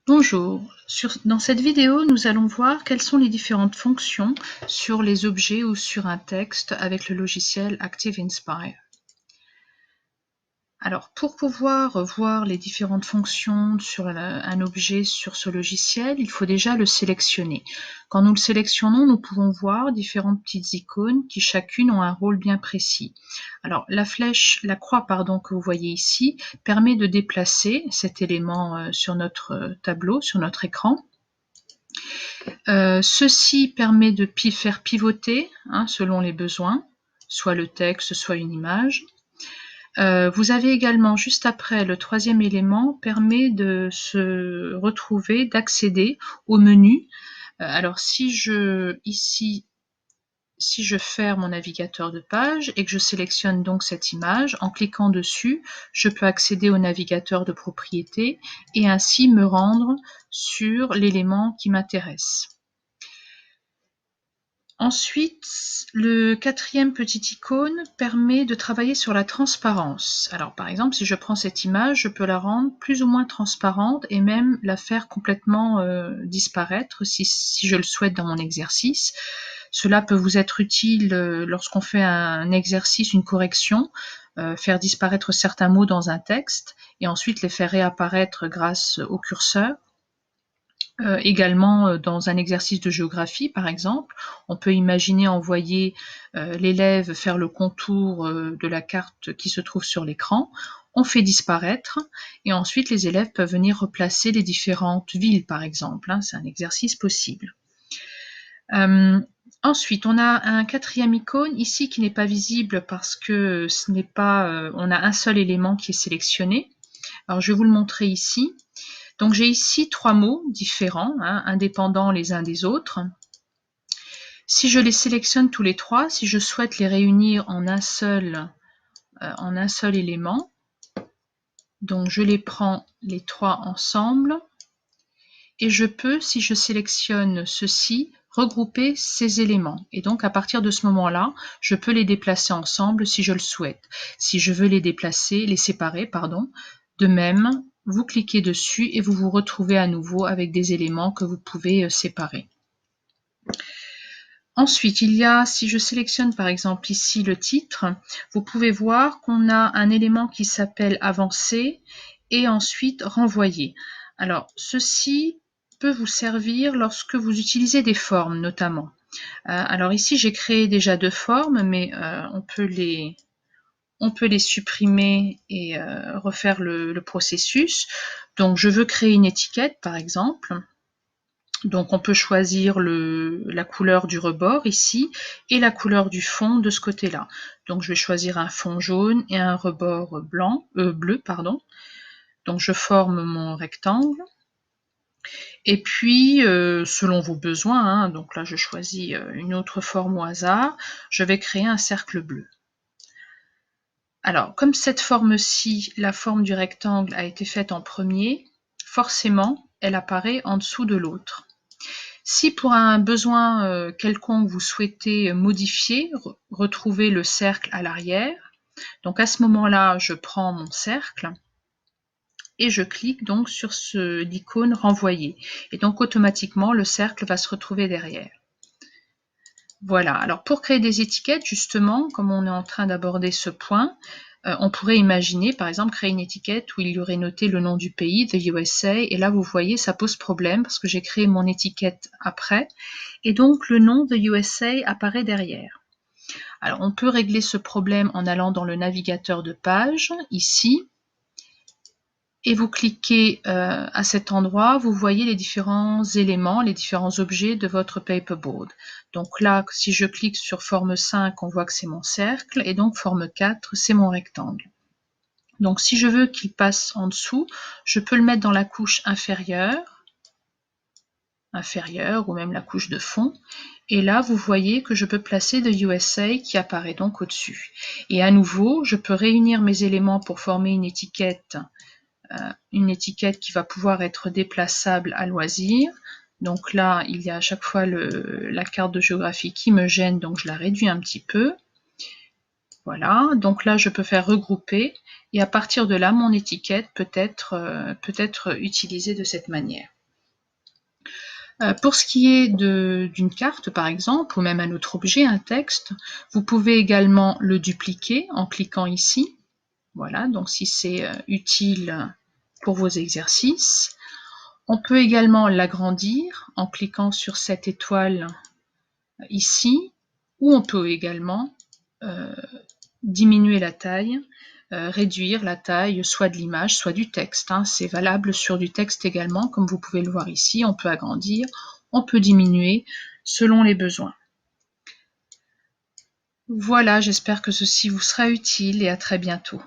Bonjour, dans cette vidéo, nous allons voir quelles sont les différentes fonctions sur les objets ou sur un texte avec le logiciel ActiveInspire. Alors, pour pouvoir voir les différentes fonctions sur un objet sur ce logiciel, il faut déjà le sélectionner. Quand nous le sélectionnons, nous pouvons voir différentes petites icônes qui chacune ont un rôle bien précis. Alors, la croix que vous voyez ici, permet de déplacer cet élément sur notre tableau, sur notre écran. Ceci permet de faire pivoter selon les besoins, soit le texte, soit une image. Vous avez également, juste après, le troisième élément permet de se retrouver, d'accéder au menu. Alors si je ferme mon navigateur de page et que je sélectionne donc cette image, en cliquant dessus, je peux accéder au navigateur de propriétés et ainsi me rendre sur l'élément qui m'intéresse. Ensuite, le quatrième petite icône permet de travailler sur la transparence. Alors par exemple, si je prends cette image, je peux la rendre plus ou moins transparente et même la faire complètement disparaître si je le souhaite dans mon exercice. Cela peut vous être utile lorsqu'on fait un exercice, une correction, faire disparaître certains mots dans un texte et ensuite les faire réapparaître grâce au curseur. Également dans un exercice de géographie par exemple, on peut imaginer envoyer l'élève faire le contour de la carte qui se trouve sur l'écran, on fait disparaître et ensuite les élèves peuvent venir replacer les différentes villes par exemple, c'est un exercice possible. Ensuite, on a un quatrième icône ici qui n'est pas visible parce que on a un seul élément qui est sélectionné. Alors je vais vous le montrer ici. Donc j'ai ici trois mots différents, indépendants les uns des autres. Si je les sélectionne tous les trois, si je souhaite les réunir en un seul élément, donc je les prends les trois ensemble et je peux, si je sélectionne ceci, regrouper ces éléments. Et donc à partir de ce moment-là, je peux les déplacer ensemble si je le souhaite. Si je veux les séparer, de même, vous cliquez dessus et vous vous retrouvez à nouveau avec des éléments que vous pouvez séparer. Ensuite, si je sélectionne par exemple ici le titre, vous pouvez voir qu'on a un élément qui s'appelle avancer et ensuite renvoyer. Alors, ceci peut vous servir lorsque vous utilisez des formes notamment. Alors ici, j'ai créé déjà deux formes, mais on peut les supprimer et refaire le processus. Donc je veux créer une étiquette par exemple. Donc on peut choisir la couleur du rebord ici et la couleur du fond de ce côté-là. Donc je vais choisir un fond jaune et un rebord bleu. Donc je forme mon rectangle. Et puis, selon vos besoins, donc là je choisis une autre forme au hasard, je vais créer un cercle bleu. Alors, comme cette forme-ci, la forme du rectangle a été faite en premier, forcément, elle apparaît en dessous de l'autre. Si pour un besoin quelconque vous souhaitez modifier, retrouver le cercle à l'arrière, donc à ce moment-là, je prends mon cercle et je clique donc sur l'icône renvoyer. Et donc automatiquement, le cercle va se retrouver derrière. Voilà, alors pour créer des étiquettes, justement, comme on est en train d'aborder ce point, on pourrait imaginer, par exemple, créer une étiquette où il y aurait noté le nom du pays, the USA, et là, vous voyez, ça pose problème parce que j'ai créé mon étiquette après, et donc le nom the USA apparaît derrière. Alors, on peut régler ce problème en allant dans le navigateur de page, ici, et vous cliquez à cet endroit, vous voyez les différents éléments, les différents objets de votre paperboard. Donc là, si je clique sur forme 5, on voit que c'est mon cercle, et donc forme 4, c'est mon rectangle. Donc si je veux qu'il passe en dessous, je peux le mettre dans la couche inférieure, ou même la couche de fond, et là vous voyez que je peux placer the USA qui apparaît donc au-dessus. Et à nouveau, je peux réunir mes éléments pour former une étiquette qui va pouvoir être déplaçable à loisir. Donc là, il y a à chaque fois la carte de géographie qui me gêne, donc je la réduis un petit peu. Voilà, donc là je peux faire regrouper, et à partir de là, mon étiquette peut être utilisée de cette manière. Pour ce qui est d'une carte, par exemple, ou même un autre objet, un texte, vous pouvez également le dupliquer en cliquant ici. Voilà, donc si c'est utile pour vos exercices. On peut également l'agrandir en cliquant sur cette étoile ici, ou on peut également diminuer la taille, réduire la taille soit de l'image, soit du texte. C'est valable sur du texte également, comme vous pouvez le voir ici. On peut agrandir, on peut diminuer selon les besoins. Voilà, j'espère que ceci vous sera utile et à très bientôt.